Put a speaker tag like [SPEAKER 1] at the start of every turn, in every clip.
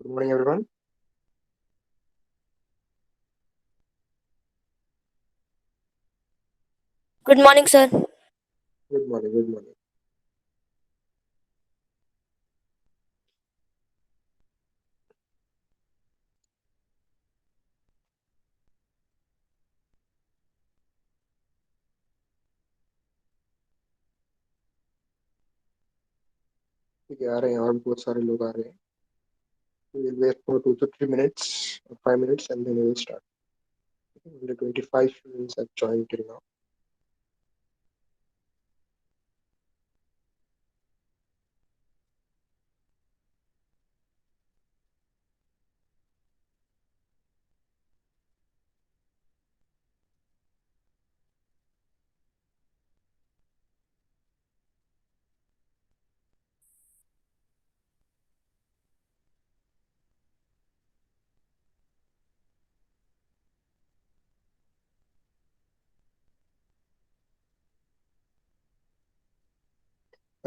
[SPEAKER 1] Good morning, everyone.
[SPEAKER 2] Good morning, sir.
[SPEAKER 1] Good morning. Good morning. ठीक है, आ रहे हैं और बहुत सारे लोग आ रहे हैं. We'll wait for 2 to 3 minutes or 5 minutes and then we will start. Only 25 students have joined till now.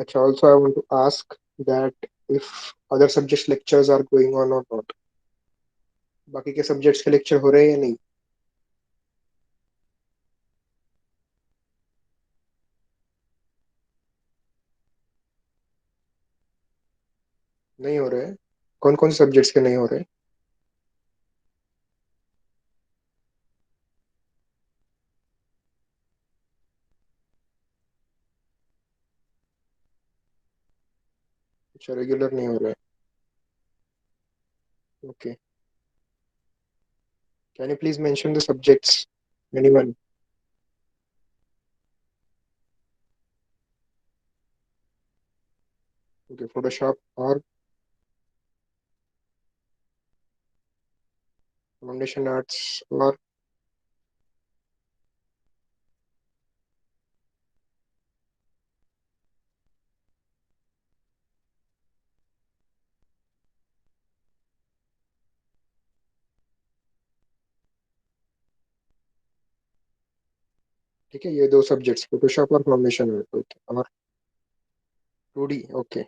[SPEAKER 1] Actually, also I want to ask that if other subjects lectures are going on or not. बाकी के subjects के lecture हो रहे हैं या नहीं? नहीं हो रहे हैं. कौन कौन से सब्जेक्ट्स के नहीं हो रहे? अच्छा, रेगुलर नहीं हो रहे. Okay. Can you please mention the subjects? Anyone? Okay, Photoshop और फाउंडेशन आर्ट्स और ठीक है, ये दो सब्जेक्ट्स फोटोशॉप और फाउंडेशन आर्ट. ओके. और 2D. ओके.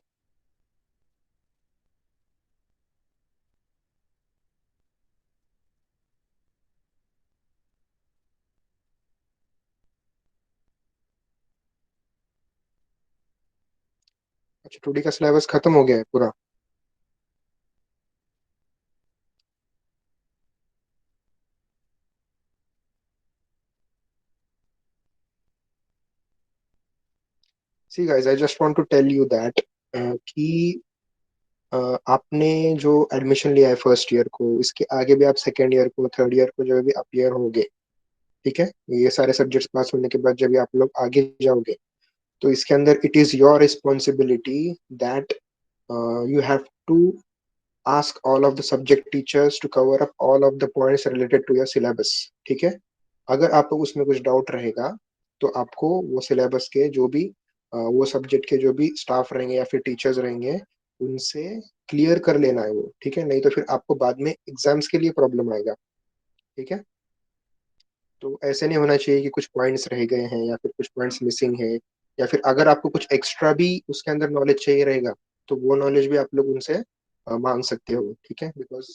[SPEAKER 1] अच्छा, 2D का सिलेबस खत्म हो गया है पूरा? See guys, I just want to tell you that कि आपने जो एडमिशन लिया है फर्स्ट ईयर को, इसके आगे भी आप सेकेंड ईयर को, थर्ड ईयर को जब भी अपियर होगे, ठीक है, ये सारे सब्जेक्ट्स पास होने के बाद जब भी आप लोग आगे जाओगे, तो इसके अंदर it is your responsibility that you have to ask all of the subject teachers to cover up all of the points related to your syllabus. ठीक है. अगर आपको उसमें कुछ डाउट रहेगा तो आपको वो सिलेबस के जो भी वो सब्जेक्ट के जो भी स्टाफ रहेंगे या फिर टीचर्स रहेंगे, उनसे क्लियर कर लेना है वो. ठीक है, नहीं तो फिर आपको बाद में एग्जाम्स के लिए प्रॉब्लम आएगा. ठीक है. तो ऐसे नहीं होना चाहिए कि कुछ पॉइंट्स रह गए हैं या फिर कुछ पॉइंट्स मिसिंग है, या फिर अगर आपको कुछ एक्स्ट्रा भी उसके अंदर नॉलेज चाहिए रहेगा तो वो नॉलेज भी आप लोग उनसे मांग सकते हो. ठीक है, बिकॉज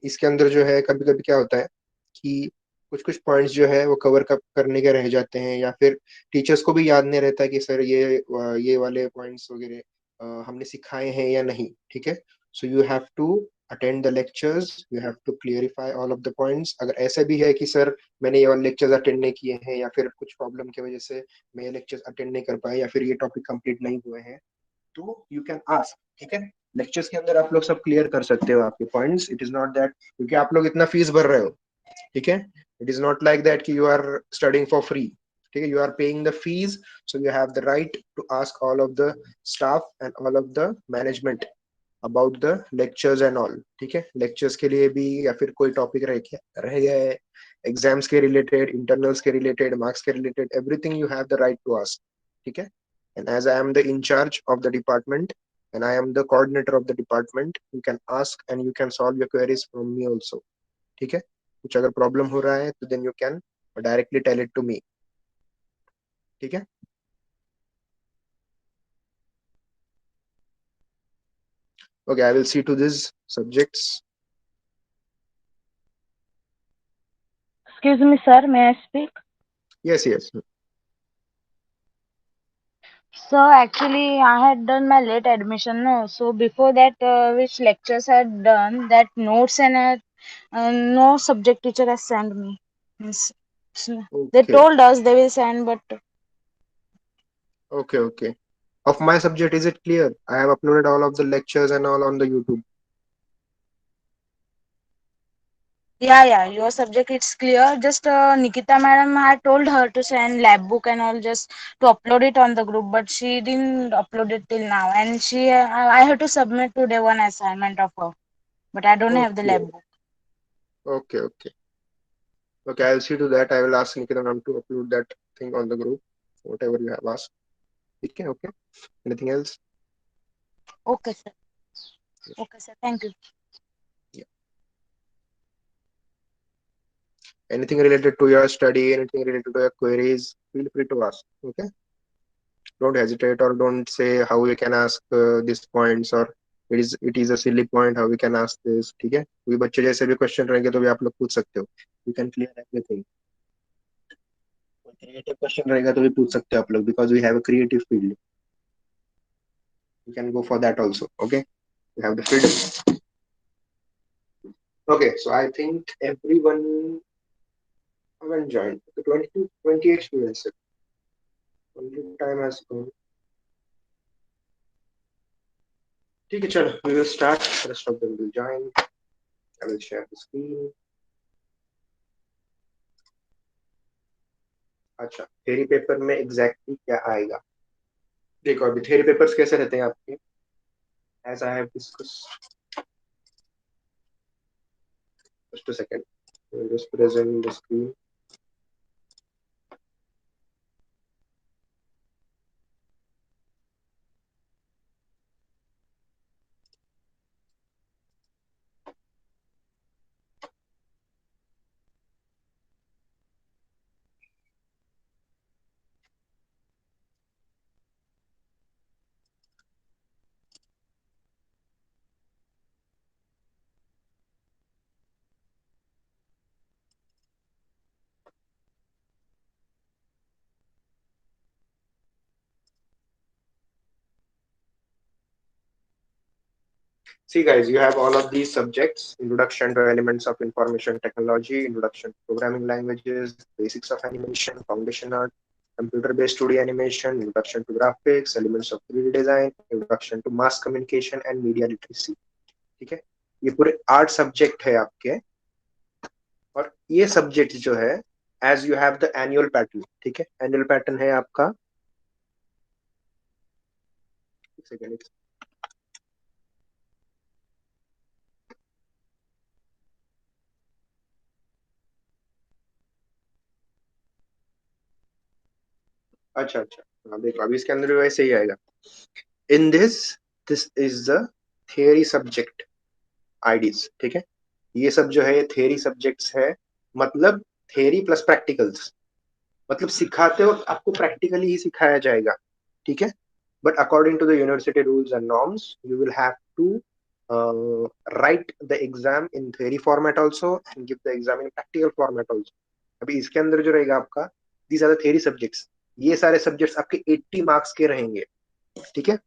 [SPEAKER 1] इसके अंदर जो है कभी कभी क्या होता है कि कुछ कुछ पॉइंट्स जो है वो कवर करने के रह जाते हैं, या फिर टीचर्स को भी याद नहीं रहता कि सर ये वाले पॉइंट्स वगैरह हमने सिखाए हैं या नहीं. ठीक है. So you have to attend the lectures, you have to clarify all of the points. अगर ऐसा भी है कि सर मैंने ये वाले लेक्चर्स अटेंड नहीं किए हैं, या फिर कुछ प्रॉब्लम की वजह से मैं ये लेक्चर्स अटेंड नहीं कर पाया, या फिर ये टॉपिक कंप्लीट नहीं हुए हैं, तो यू कैन आस्क. ठीक है. लेक्चर्स के अंदर आप लोग सब क्लियर कर सकते हो आपके points. It is not that क्योंकि आप लोग इतना फीस भर रहे हो. ठीक है. It is not like that कि you are studying for free. ठीक है, you are paying the fees, so you have the right to ask all of the staff and all of the management about the lectures and all. ठीक है, lectures के लिए भी या फिर कोई टॉपिक रह गया है, एग्जाम्स के रिलेटेड, इंटरनल्स के रिलेटेड, मार्क्स के related, everything you have the right to ask. ठीक है. And as I am the in charge of the department and I am the coordinator of the department, you can ask and you can solve your queries from me also. ठीक है. कुछ अगर problem हो रहा है तो then you can directly tell it to me. ठीक है. Okay, I will see to these subjects.
[SPEAKER 2] Excuse me, sir, may I speak?
[SPEAKER 1] Yes, yes.
[SPEAKER 2] So actually, I had done my late admission, no. So before that, which lectures I had done, that notes and no subject teacher has sent me. Means, they
[SPEAKER 1] Okay,
[SPEAKER 2] told us they will send, but
[SPEAKER 1] okay, okay. Of my subject, is it clear? I have uploaded all of the lectures and all on the YouTube.
[SPEAKER 2] yeah, your subject it's clear. Just Nikita madam had told her to send lab book and all, just to upload it on the group, but she didn't upload it till now. And I had to submit today one assignment of her, but I don't have the
[SPEAKER 1] Okay,
[SPEAKER 2] lab book.
[SPEAKER 1] okay, okay. Okay, I'll see to that. I will ask Nikita ma'am to upload that thing on the group, whatever you have asked. Okay, okay. Anything else?
[SPEAKER 2] Okay, sir. Okay, sir. Thank you.
[SPEAKER 1] Yeah. Anything related to your study, anything related to your queries, feel free to ask. Okay. Don't hesitate or don't say how we can ask these points or it is a silly point how we can ask this. ठीक है कोई बच्चे जैसे भी question रहेंगे तो भी आप लोग पूछ सकते हो. You can clear everything. कोई क्रिएटिव क्वेश्चन रहेगा तो भी पूछ सकते हो आप लोग because we have a creative field. You can go for that also. Okay, you have the freedom. Okay, so I think everyone haven't joined. The 22 28 students. Only time has gone. ठीक है चलो we will start. Rest of them will join. I will share the screen. अच्छा theory paper में exactly क्या आएगा. देखो अभी theory papers कैसे रहते हैं आपके. As I have discussed just a second just present the screen. See guys, you have all of these subjects: introduction to elements of information technology, introduction to programming languages, basics of animation, foundation art, computer based 2D animation, introduction to graphics, elements of 3D design, introduction to mass communication and media literacy. ठीक है ये पूरे 8 subject है आपके. और ये subject जो है as you have the annual pattern. ठीक है एनुअल पैटर्न है आपका. सेकंड. अच्छा अच्छा हाँ देखो अभी इसके अंदर भी वैसे ही आएगा. In this is the theory subject IDs. ठीक है ये सब जो है ये थियरी सब्जेक्ट्स है. मतलब थियरी प्लस प्रैक्टिकल्स. मतलब सिखाते वक्त आपको प्रैक्टिकली ही सिखाया जाएगा. ठीक है but according to the university rules and norms you will have to write the exam in theory format also and give the exam in practical format also. अभी इसके अंदर जो रहेगा आपका these are the theory subjects. ये सारे subjects आपके 80 marks के रहेंगे. ठीक है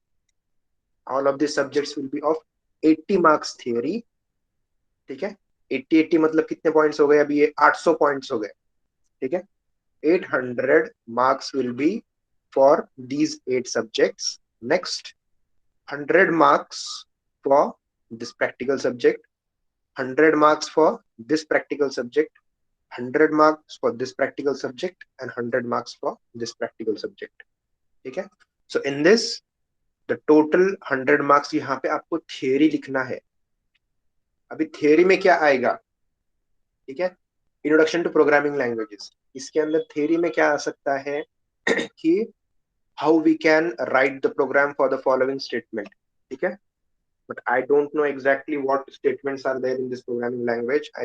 [SPEAKER 1] all of these subjects will be of 80 marks theory. ठीक है 80 मतलब कितने पॉइंट्स हो गए अभी ये 800 पॉइंट्स हो गए. ठीक है 800 marks will be for these 8 subjects. Next 100 marks for this practical subject, 100 marks for this practical subject, 100 marks for this practical subject and 100 marks for this practical subject. ठीक है so in this the total 100 marks यहाँ पे आपको theory लिखना है. अभी theory में क्या आएगा. ठीक है इंट्रोडक्शन टू प्रोग्रामिंग लैंग्वेजेस. इसके अंदर थियरी में क्या आ सकता है कि how we can write the program for the following statement. ठीक है but I don't know exactly what statements are there in this programming language. I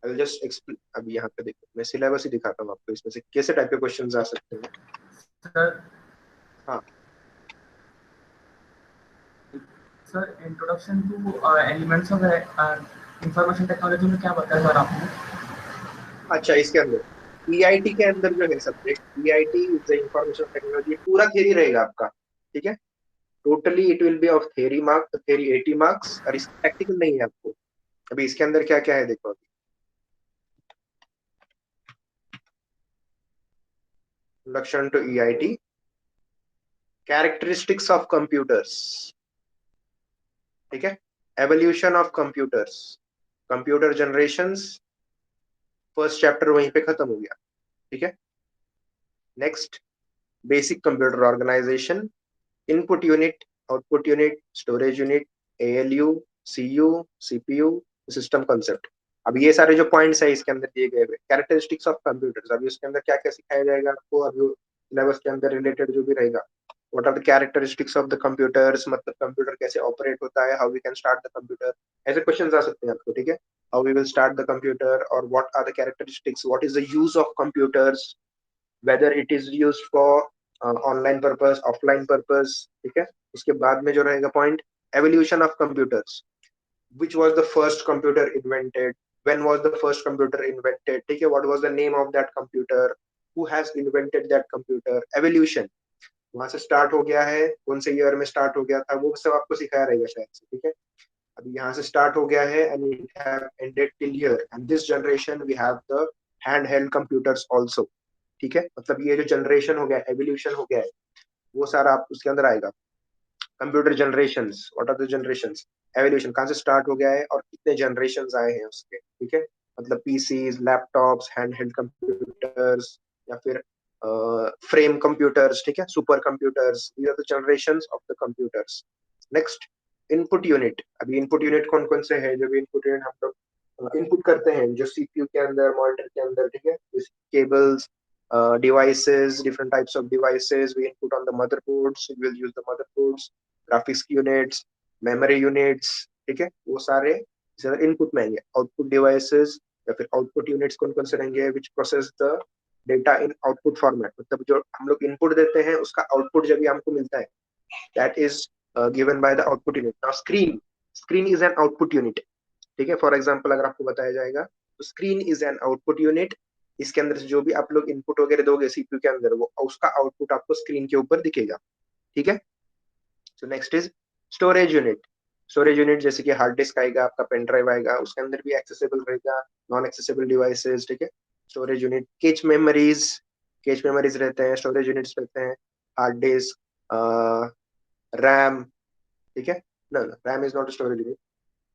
[SPEAKER 1] will just explain. अभी यहाँ पे देखो मैं सिलेबस ही दिखाता हूँ आपको इसमें से कैसे टाइप के क्वेश्चंस आ सकते हैं.
[SPEAKER 3] सर
[SPEAKER 1] हाँ
[SPEAKER 3] sir introduction two elements of information technology में क्या बताया सर आपने?
[SPEAKER 1] अच्छा, इसके अंदर ईआईटी के अंदर जो है subject, EIT is the information technology, पूरा थियरी रहेगा आपका। ठीक है, totally it will be of theory mark, theory 80 marks, और इसका प्रैक्टिकल नहीं है आपको। अभी इसके अंदर क्या क्या है देखो अभी। Introduction to EIT, characteristics of computers, ठीक है, evolution of computers, computer generations, first chapter वहीं पे खत्म हो गया। ठीक है, next, basic computer organization, input unit, output unit, storage unit, ALU, CU, CPU, system concept. अब ये सारे जो पॉइंट्स है इसके अंदर दिए गए हुए, कैरेक्टरिस्टिक्स ऑफ कंप्यूटर्स, अभी उसके अंदर क्या क्या सिखाया जाएगा आपको, अभी सिलेबस के अंदर रिलेटेड जो भी रहेगा। What are the characteristics of the computers, मतलब कंप्यूटर कैसे ऑपरेट होता है, how we can start the computer, ऐसे क्वेश्चन आ सकते हैं आपको। ठीक है, how we will start the computer, और what are the characteristics, what is the use of computers, whether it is used for online purpose, offline purpose. ठीक है, उसके बाद में जो रहेगा point, evolution of computers, which was the first computer invented, when was the first computer invented, ठीक है, what was the name of that computer, who has invented that computer, evolution, वहां से स्टार्ट हो गया है, कौन से ईयर में स्टार्ट हो गया था, वो सब आपको सिखाया रहेगा शायद से। ठीक है, अभी यहाँ से स्टार्ट हो गया है, and it have ended till here, and this generation we have the hand held computers also. ठीक है, मतलब ये जो जनरेशन हो गया, एवोल्यूशन हो गया है, वो सारा आप उसके अंदर आएगा। Computer generations, what are the generations, evolution कहाँ से स्टार्ट हो गया है और कितने जनरेशंस आए हैं उसके। ठीक है, मतलब PCs, laptops, hand held computers, या फिर फ्रेम कंप्यूटर्स, ठीक है, super computers, these are the generations of the computers. Next, input unit, अभी इनपुट यूनिट कौन कौन से हैं, जो भी इनपुट यूनिट हम लोग इनपुट करते हैं, जो सीपीयू के अंदर, मॉनिटर के अंदर, ठीक है, cables, devices, different types of devices we input on the motherboards, we will use the motherboards, graphics units, memory units, ठीक है, वो सारे इनपुट में आएंगे। आउटपुट डिवाइसेस या फिर आउटपुट यूनिट्स कौन कौन से रहेंगे, which process the data in output format, मतलब जो हम लोग इनपुट देते हैं उसका आउटपुट जब भी हमको मिलता है, that is given by the output unit. Now screen, screen is an output unit. ठीक है, फॉर एग्जाम्पल अगर आपको बताया जाएगा तो screen is an output unit, इसके अंदर से जो भी आप लोग इनपुट वगैरह दोगे सीपीयू के अंदर, वो उसका आउटपुट आपको स्क्रीन के ऊपर दिखेगा। ठीक है, so next is storage unit. Storage unit जैसे कि हार्ड डिस्क आएगा, आपका पेन ड्राइव आएगा, उसके अंदर भी एक्सेसिबल रहेगा, नॉन एक्सेसिबल डिवाइसेस। ठीक है, storage unit, catch memories, catch memories रहते हैं, स्टोरेज यूनिट्स रहते हैं, हार्ड डिस्क, रैम। ठीक है, ना RAM is not storage unit,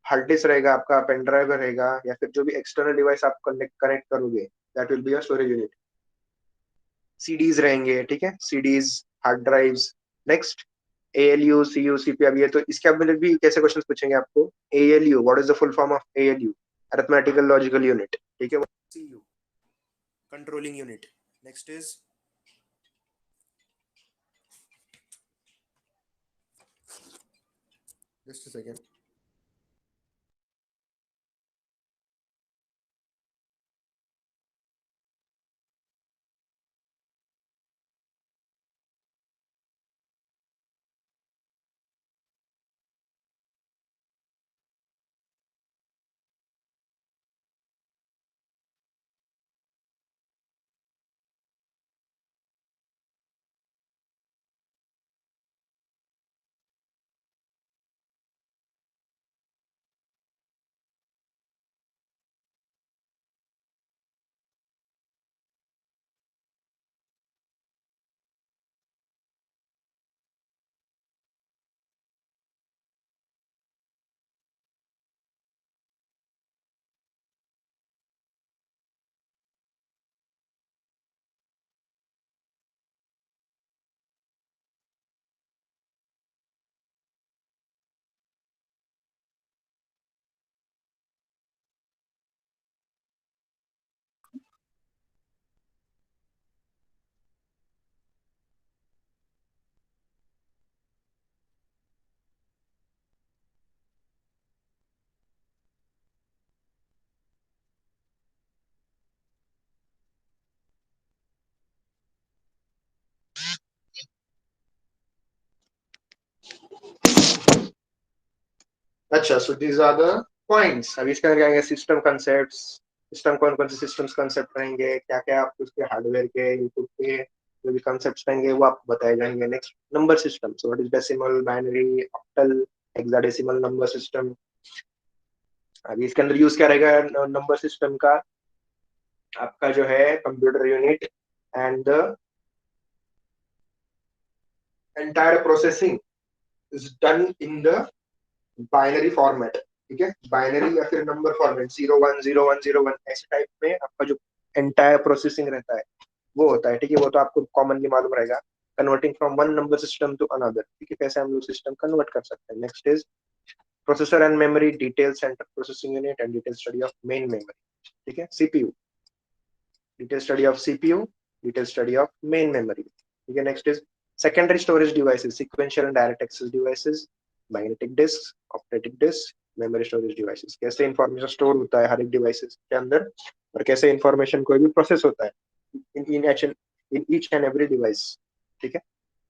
[SPEAKER 1] hard disk रहेगा आपका, पेन ड्राइव रहेगा, या फिर जो भी एक्सटर्नल डिवाइस आप कनेक्ट कनेक्ट करोगे, that will be your storage unit. CDs रहेंगे, ठीक है, CDs, hard drives. Next, ALU, CU, CP, अब ये तो इसके अंदर भी कैसे क्वेश्चन पूछेंगे आपको। ALU, what is the full form of ALU, arithmetical logical unit. ठीक है, CU, controlling unit. Next is, just a second, अच्छा, so these are the points. अभी इसके अंदर क्या आएंगे? System concepts. सिस्टम कौन कौन से सिस्टम्स कंसेप्ट रहेंगे, क्या क्या आपको उसके हार्डवेयर के इनपुट के जो भी कंसेप्ट रहेंगे वो आपको बताए जाएंगे। Next, number system. So what is decimal, binary, octal, hexadecimal number system. अभी इसके अंदर यूज क्या रहेगा नंबर सिस्टम का? आपका जो है computer unit and the entire processing is done in the binary format. ठीक है, बाइनरी या फिर नंबर फॉर्मेट, 010101 ऐसे टाइप में आपका जो एंटायर प्रोसेसिंग रहता है वो होता है। ठीक है, वो तो आपको कॉमनली मालूम रहेगा। Converting from one number system to another. ठीक है, कैसे हम लोग सिस्टम कन्वर्ट कर सकते हैं। Next is processor and memory, detail centre processing unit and detail study of main memory. ठीक है, CPU, detailed study of CPU, detailed study of main memory. Okay, next is secondary storage devices, sequential and direct access devices, magnetic disks, optic disks, memory storage devices. कैसे information store होता है हर एक devices के अंदर और कैसे information कोई भी प्रोसेस होता है in each and every device. ठीक है,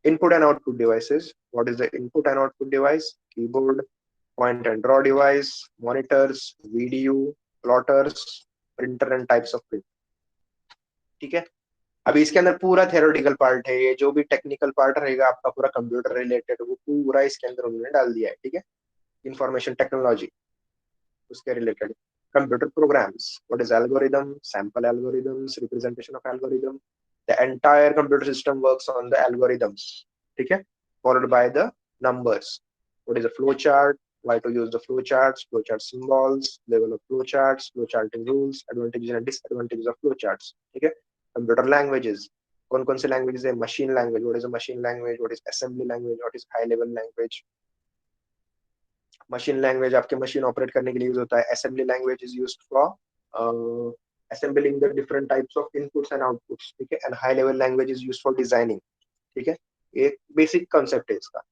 [SPEAKER 1] input and output devices. What is the input and output device? Keyboard, point and draw device, monitors, VDU, plotters, printer and types of print. ठीक है, अभी इसके अंदर पूरा थ्योरेटिकल पार्ट है, ये जो भी टेक्निकल पार्ट रहेगा आपका पूरा कंप्यूटर रिलेटेड वो पूरा इसके अंदर उन्होंने डाल दिया है। ठीक है, इंफॉर्मेशन टेक्नोलॉजी उसके related, computer programs, what is algorithm, sample algorithms, representation of algorithm, the entire computer system works on the algorithms. ठीक है, followed by the numbers, what is a flow chart, why to use the flow chart symbols, level of flow charts, flow charting rules, advantages and disadvantages of flow charts. ठीक है, computer languages, कौन कौन से languages है? Machine language, what is a machine language, what is assembly language, what is high level language. Machine language आपके machine operate करने के लिए यूज होता है। Assembly language is used for assembling the different types of inputs and outputs. ठीक है, and high level language is used for designing. ठीक है, एक बेसिक कंसेप्ट है इसका।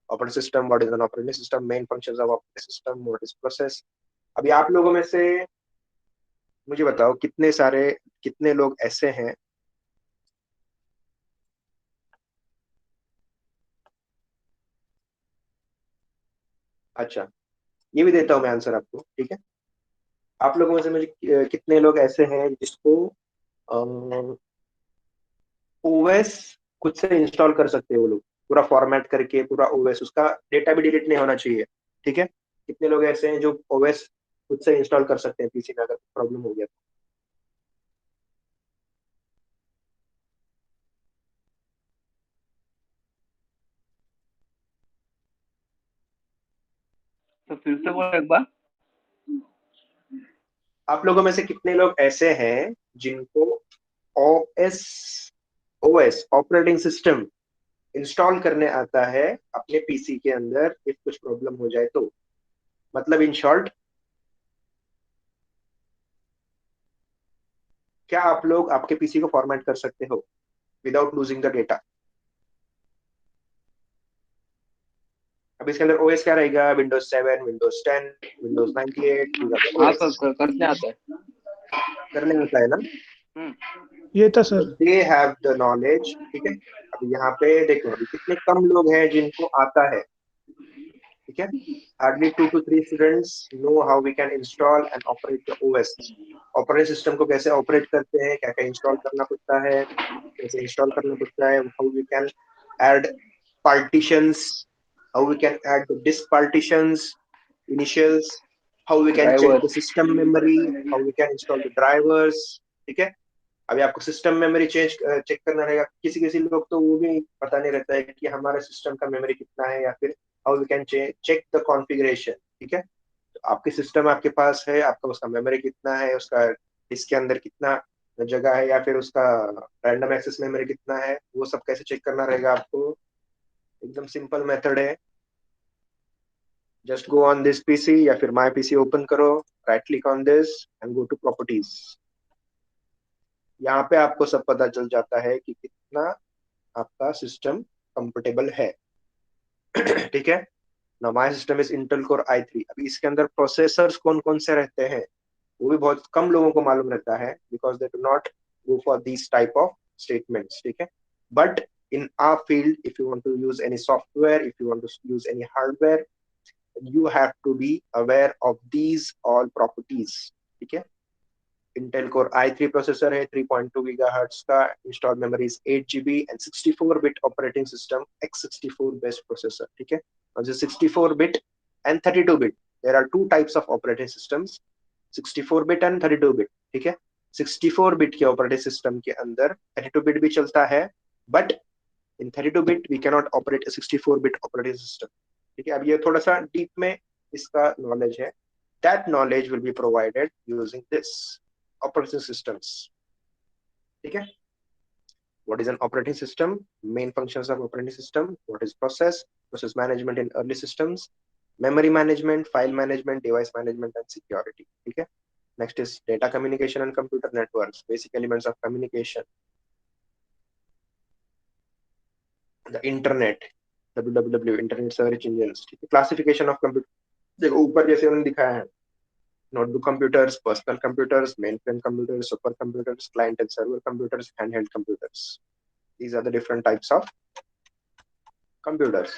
[SPEAKER 1] Operating system, what is an operating system, main functions of operating system, what is process. अभी आप लोगों में से मुझे बताओ कितने लोग ऐसे हैं, अच्छा ये भी देता हूँ मैं आंसर आपको। ठीक है, आप लोगों में से मुझे कितने लोग ऐसे हैं जिसको ओएस खुद से इंस्टॉल कर सकते हैं? वो लोग पूरा फॉर्मेट करके पूरा ओएस, उसका डेटा भी डिलीट नहीं होना चाहिए। ठीक है, कितने लोग ऐसे हैं जो ओएस खुद से इंस्टॉल कर सकते हैं पीसी में अगर प्रॉब्लम हो गया तो?
[SPEAKER 4] तो फिर से बोलो एक बार।
[SPEAKER 1] आप लोगों में से कितने लोग ऐसे हैं जिनको OS OS operating system install करने आता है अपने पीसी के अंदर इफ कुछ प्रॉब्लम हो जाए तो? मतलब इन शॉर्ट, क्या आप लोग आपके पीसी को फॉर्मेट कर सकते हो विदाउट लूजिंग द डेटा? अब इसके अंदर ओएस क्या रहेगा? विंडोज 7, विंडोज 10, विंडोज 98,
[SPEAKER 4] हाँ
[SPEAKER 1] ओएस
[SPEAKER 4] सर, करते आता है।
[SPEAKER 1] करने होता है ना?
[SPEAKER 5] ये था
[SPEAKER 1] तो
[SPEAKER 5] sir.
[SPEAKER 1] They have the knowledge. ठीक है, अभी यहाँ पे देखो अभी कितने कम लोग हैं जिनको आता है। ठीक है, hardly 2 to 3 students know how we can install and operate the OS. Operating system को कैसे ऑपरेट करते हैं, क्या क्या इंस्टॉल करना पड़ता है, कैसे इंस्टॉल करना पड़ता है, how we can add partitions, how we can add the disk partitions, initials, how we can check the
[SPEAKER 4] driver.
[SPEAKER 1] system memory, how we can install the drivers। ठीक है, अभी आपको सिस्टम मेमोरी चेक करना रहेगा। किसी किसी लोग तो वो भी पता नहीं रहता है कि हमारे सिस्टम का मेमोरी कितना है, या फिर how we can check the configuration. ठीक है, तो आपकी सिस्टम आपके पास है, आपका उसका मेमोरी कितना है, उसका इसके अंदर कितना जगह है, या फिर उसका रैंडम एक्सेस मेमोरी कितना है, वो सब कैसे चेक करना रहेगा आपको? एकदम सिंपल मेथड है। Just go on this PC या फिर माय पीसी ओपन करो, right click on this and go to properties. यहाँ पे आपको सब पता चल जाता है कि कितना आपका सिस्टम कंफर्टेबल है। ठीक है, ना my system is Intel core i3। अभी इसके अंदर प्रोसेसर्स कौन कौन से रहते हैं वो भी बहुत कम लोगों को मालूम रहता है, because they do not go for this type of statements. ठीक है, but in our field, if you want to use any software, if you want to use any hardware, You have to be aware of these all properties. ठीक है, Intel Core i3 processor है, 3.2 GHz का, install memory is 8 GB एंड 64 bit operating system x64 based processor. ठीक है, और जो 64 bit and 32 bit, there are two types of operating systems, 64 bit and 32 bit. ठीक है, 64 बिट के ऑपरेटिंग सिस्टम के अंदर 32 बिट भी चलता है, but in 32 bit we can not operate 64 bit operating system. ठीक है, अब ये थोड़ा सा डीप में इसका नॉलेज है. That knowledge will be provided using this operating systems. ठीक है, what is an operating system, main functions of operating system, what is process management in early systems, memory management, file management, device management and security. ठीक है, next is data communication and computer networks, basic elements of communication, the internet, www, internet search engines. ठीक है, classification of computer, देखो ऊपर जैसे उन्होंने दिखाया है, notebook computers, personal computers, mainframe computers, supercomputers, client and server computers, handheld computers. These are the different types of computers.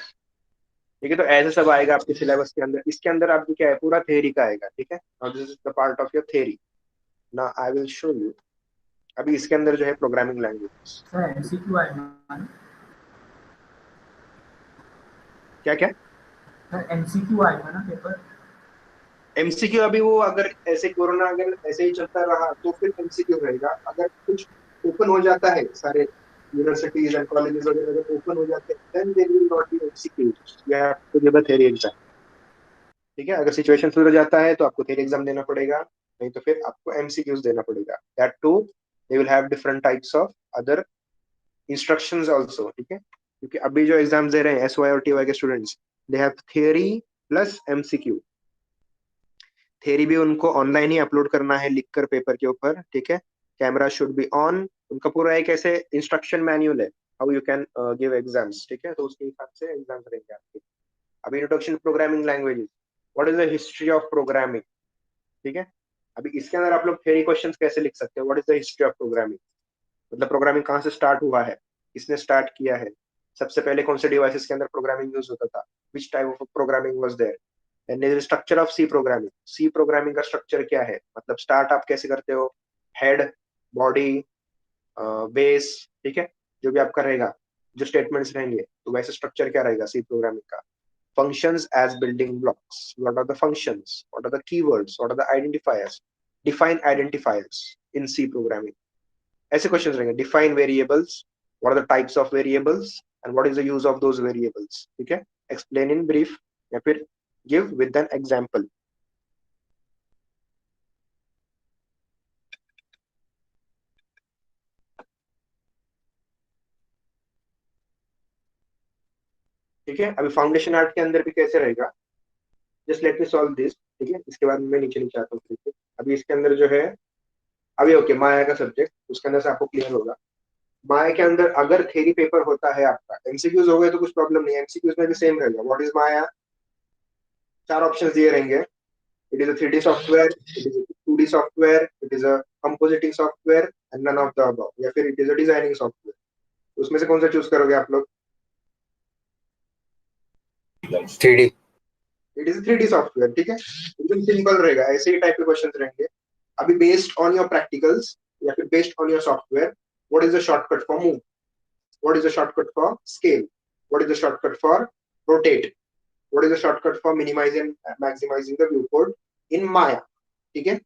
[SPEAKER 1] ठीक है, तो ऐसे सब आएगा आपके सिलेबस के अंदर. इसके अंदर आपको क्या है, पूरा थ्योरी का आएगा. ठीक है, और this is the part of your theory. Now I will show you. अभी इसके अंदर जो है प्रोग्रामिंग लैंग्वेजेस.
[SPEAKER 3] सर एमसीक्यू आएगा,
[SPEAKER 1] क्या क्या
[SPEAKER 3] सर एमसीक्यू आएगा ना पेपर.
[SPEAKER 1] एमसीक्यू अभी वो अगर ऐसे कोरोना अगर ऐसे ही चलता रहा तो फिर एमसीक्यू रहेगा. अगर कुछ ओपन हो जाता है, सारे यूनिवर्सिटीज एंड कॉलेजेस वगैरह अगर ओपन हो जाते हैं, then there will not be MCQ. You have to give a theory exam. ठीक है, अगर सिचुएशन सुधर जाता है तो आपको थ्योरी एग्जाम देना पड़ेगा, नहीं तो फिर आपको एमसीक्यूज देना पड़ेगा. That too they will have different types of other instructions also. ठीक है, क्योंकि अभी जो एग्जाम्स दे रहे हैं एसवाई और टीवाई के students, they have theory plus MCQ. Theory भी उनको ऑनलाइन ही अपलोड करना है लिखकर पेपर के ऊपर. ठीक है, कैमरा शुड बी ऑन. उनका पूरा एक ऐसे इंस्ट्रक्शन मैन्युअल है how you can give exams. ठीक है, तो उसके हिसाब से एग्जाम्स रहेंगे आपके. अभी introduction programming languages, what is the history of programming. ठीक है, अभी इसके अंदर आप लोग थ्योरी क्वेश्चंस कैसे लिख सकते हो, what is the history of programming, मतलब प्रोग्रामिंग कहाँ से स्टार्ट हुआ है, किसने स्टार्ट किया है, सबसे पहले कौन से डिवाइसेस के अंदर प्रोग्रामिंग यूज होता था, which type of programming was there. And structure of C programming, C programming का स्ट्रक्चर क्या है, मतलब स्टार्ट आप कैसे करते हो, हेड, बॉडी, बेस. ठीक है, जो भी आपका रहेगा, जो स्टेटमेंट्स रहेंगे, तो वैसे स्ट्रक्चर क्या रहेगा सी प्रोग्रामिंग का. functions as building blocks, what are the functions, what are the keywords, what are the identifiers, define identifiers in C programming. ऐसे क्वेश्चंस रहेंगे. define variables, what are the types of variables and what is the use of those variables. ठीक है, explain in brief या फिर give with an example. ठीक है, अभी foundation art के अंदर भी कैसे रहेगा, just let me solve this. ठीक है, इसके बाद मैं नीचे नीचे आता हूँ. ठीक है, अभी इसके अंदर जो है, अभी ओके माया का सब्जेक्ट, उसके अंदर से आपको क्लियर होगा. माया के अंदर अगर थ्योरी पेपर होता है आपका, एमसीक्यूज हो गए तो कुछ प्रॉब्लम नहीं है, एमसीक्यूज में भी सेम रहेगा. व्हाट इज माया, चार ऑप्शंस दिए रहेंगे. It is a 3D software, it is a 2D software, it is a compositing software and none of the above, या फिर it is a designing software. उसमें से कौन सा चूज करोगे आप लोग.
[SPEAKER 6] 3D.
[SPEAKER 1] It is 3D software. ठीक है, एकदम सिंपल रहेगा, ऐसे ही टाइप के क्वेश्चंस रहेंगे. अभी बेस्ड ऑन योर प्रैक्टिकल्स या फिर based on your software, what is the shortcut for move, what is the shortcut for scale, what is the shortcut for rotate, what is the shortcut for minimizing and maximizing the viewport in Maya. ठीक है,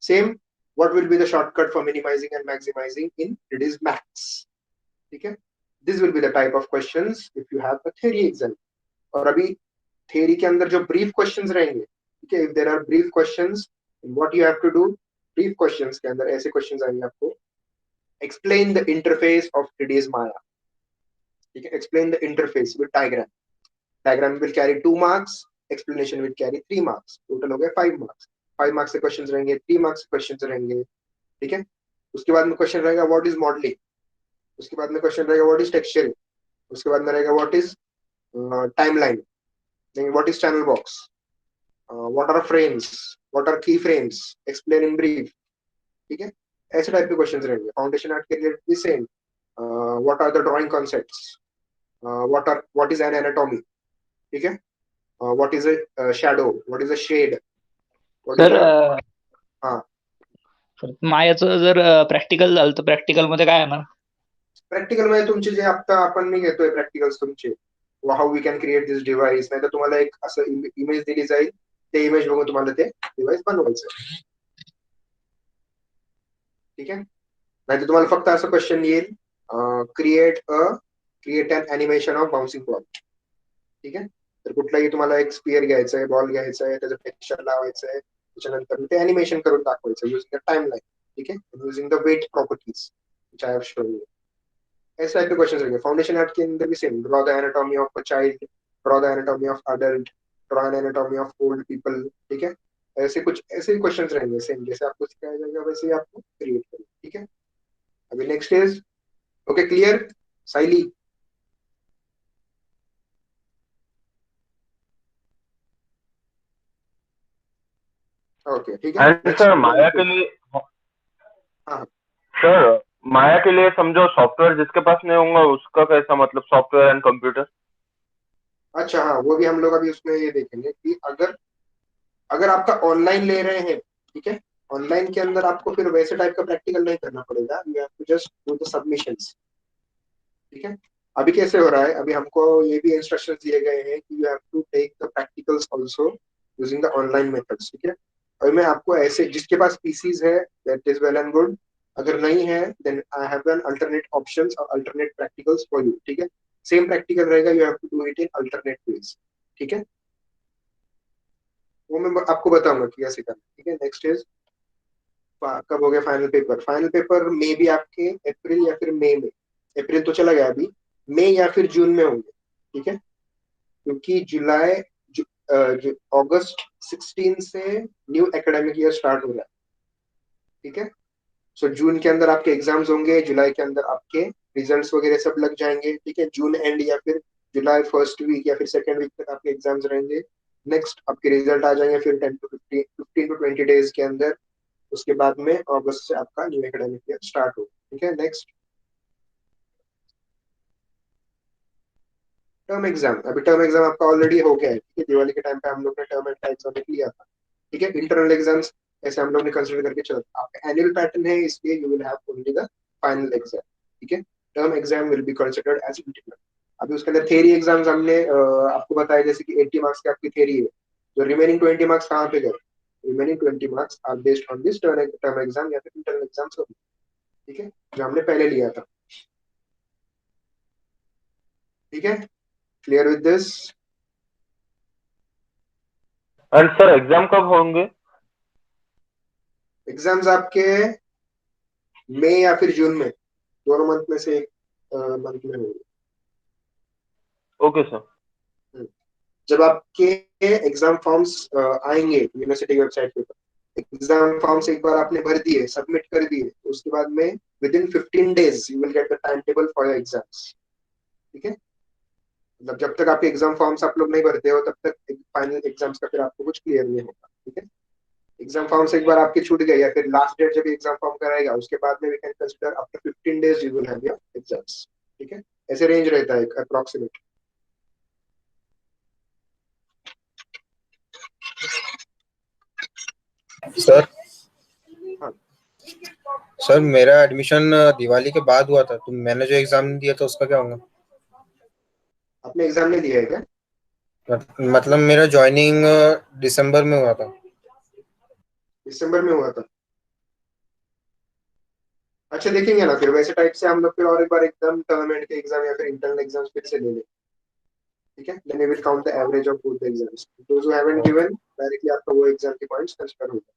[SPEAKER 1] same what will be the shortcut for minimizing and maximizing in 3ds Max. ठीक है, this will be the type of questions if you have a theory exam. और अभी theory के अंदर जो brief questions रहेंगे, ठीक है, if there are brief questions, what you have to do, brief questions के अंदर ऐसे questions आएंगे आपको, explain the interface of 3ds Maya. ठीक है, explain the interface with diagram. Diagram will carry 2 marks, explanation will carry 3 marks, total हो गए 5 marks. 5 marks से क्वेश्चंस रहेंगे, 3 marks से क्वेश्चंस रहेंगे. ठीक है, उसके बाद में क्वेश्चन रहेगा व्हाट इज मॉडलिंग, उसके बाद में क्वेश्चन रहेगा व्हाट इज टेक्सचरिंग, उसके बाद में रहेगा what is timeline, what is channel box, what are frames, what are key frames, explain in brief. ठीक है, ऐसे टाइप के क्वेश्चंस रहेंगे. फाउंडेशन आर्ट के लिए भी same, what are the drawing concepts, what is an anatomy. ठीक है, what is a shadow, what is a shade, what is
[SPEAKER 6] sir
[SPEAKER 1] a हा
[SPEAKER 6] मायाचं जर प्रॅक्टिकल झालं तर प्रॅक्टिकल मध्ये काय येणार?
[SPEAKER 1] प्रॅक्टिकल मध्ये तुमचे जे आता आपण मी घेतोय प्रॅक्टिकल्स तुमचे, how we can create this device, नाही तर तुम्हाला एक असं इमेज दिली जाईल, ते इमेज बघून तुम्हाला ते डिव्हाइस बनवायचं. ठीक आहे. नाही तर तुम्हाला फक्त असं क्वेश्चन येईल, create an animation of bouncing ball. ठीक आहे. तर कुठलाही तुम्हाला एक स्पियर घ्यायचा आहे, बॉल घ्यायचा आहे, त्याचं टेक्स्चर लावायचं आहे, त्याच्यानंतर ते अॅनिमेशन करून दाखवायचं युजिंग द टाइम लाईन. ठीक आहे. Using the weight properties which I have shown you. इस टाइप के क्वेश्चन रहेंगे. फाउंडेशन आर्ट के अंदर भी same, draw the anatomy of a child, draw the anatomy of adult, draw an anatomy of old people. ठीक है. ऐसे कुछ ऐसे ही क्वेश्चन रहेंगे सेम, जैसे आपको सिखाया जाएगा वैसे ही आपको क्रिएट करें. ठीक है. अभी next is, okay clear Saili? Okay ठीक है.
[SPEAKER 7] एंड
[SPEAKER 1] नेक्स्ट
[SPEAKER 7] सर माया के लिए,
[SPEAKER 1] हाँ
[SPEAKER 7] सर माया के लिए समझो सॉफ्टवेयर जिसके पास नहीं होगा उसका कैसा, मतलब सॉफ्टवेयर एंड कंप्यूटर.
[SPEAKER 1] अच्छा, हाँ वो भी हम लोग अभी उसमें ये देखेंगे कि अगर अगर आपका ऑनलाइन ले रहे हैं, ठीक है, ऑनलाइन के अंदर आपको फिर वैसे टाइप का प्रैक्टिकल नहीं करना पड़ेगा, you have to just do the submissions. ठीक है. अभी कैसे हो रहा है, अभी हमको ये भी इंस्ट्रक्शंस दिए गए हैं कि you have to take the practicals also using the online methods. ठीक है. और मैं आपको ऐसे, जिसके पास पीसीज है that is well and good, अगर नहीं है then I have an alternate options और अल्टरनेट प्रैक्टिकल्स फॉर यू. ठीक है. सेम प्रैक्टिकल रहेगा, you have to do it in alternate ways. ठीक है. वो मैं आपको बताऊंगा कि कैसे करना. ठीक है. नेक्स्ट इज, कब हो गया फाइनल पेपर? फाइनल पेपर मे भी आपके अप्रैल या फिर मई में, अप्रैल तो चला गया, अभी मई या फिर जून में होंगे. ठीक है. क्योंकि जुलाई अगस्त 16 से न्यू एकेडमिक ईयर स्टार्ट हो रहा है. ठीक है. सो जून के अंदर आपके एग्जाम्स होंगे, जुलाई के अंदर आपके रिजल्ट्स वगैरह सब लग जाएंगे. ठीक है. जून एंड या फिर जुलाई फर्स्ट वीक या फिर सेकेंड वीक तक आपके एग्जाम्स रहेंगे. नेक्स्ट आपके रिजल्ट आ जाएंगे फिर 10 to 15 to 20 डेज के अंदर. उसके बाद में अगस्त से आपका न्यू एकेडमिक ईयर स्टार्ट हो. ठीक है. Next term exam. अभी टर्म एग्जाम आपका ऑलरेडी हो गया है. ठीक है. दिवाली के टाइम पे हम लोग ने टर्म एग्जाम लिया था. ठीक है. इंटरनल एग्जाम्स ऐसे हम लोग ने कंसिडर करके चला. आपका एनुअल पैटर्न है, इसलिए you will have only the final exam. ठीक है. Term exam will be considered as internal. अभी उसके अंदर थ्योरी एग्जाम्स हमने आपको बताया, जैसे कि 80 मार्क्स की आपकी थ्योरी है, तो रिमेनिंग 20 मार्क्स कहाँ पे गए? Remaining 20 marks are based on this term exam या फिर इंटरनल एग्जाम्स. ठीक है. जो हमने पहले लिया था. ठीक है. Clear with this?
[SPEAKER 7] And sir exam कब होंगे?
[SPEAKER 1] एग्जाम्स आपके मई या फिर जून में, दोनों मंथ में से एक मंथ में होंगे.
[SPEAKER 7] Okay sir.
[SPEAKER 1] जब आपके एग्जाम फॉर्म्स आएंगे यूनिवर्सिटी की वेबसाइट पे, एग्जाम फॉर्म्स एक बार आपने भर दिए, सबमिट कर दिए, तो उसके बाद में with in 15 days you will get the time table for your exams. ठीक है. मतलब जब तक आपके एग्जाम फॉर्म्स आप लोग नहीं भरते हो, तब तक फाइनल एग्जाम्स का फिर आपको कुछ क्लियर नहीं होगा. ठीक है. एग्जाम फॉर्म्स एक बार आपके छूट गए या फिर लास्ट डेट जब एग्जाम फॉर्म कराएगा, उसके बाद में we can consider after 15 days you will have your exams. ठीक है. ऐसे रेंज रहता है अप्रोक्सीमेट.
[SPEAKER 8] सर
[SPEAKER 1] हाँ.
[SPEAKER 8] सर मेरा एडमिशन दिवाली के बाद हुआ था, तो मैंने जो एग्जाम दिया था उसका क्या होगा?
[SPEAKER 1] आपने एग्जाम नहीं दिया है क्या?
[SPEAKER 8] मतलब मेरा ज्वाइनिंग दिसंबर में हुआ था.
[SPEAKER 1] दिसंबर में हुआ था. अच्छा देखेंगे ना फिर, वैसे टाइप से हम लोग फिर और एक बार एकदम टर्म एंड के एग्जाम या फिर इंटरनल एग्जाम्स फिर से ले लें. ठीक है. Then we will count the average of both the exams. Those who haven't given, directly आपका वो एग्जाम के पॉइंट्स कंसीडर होगा.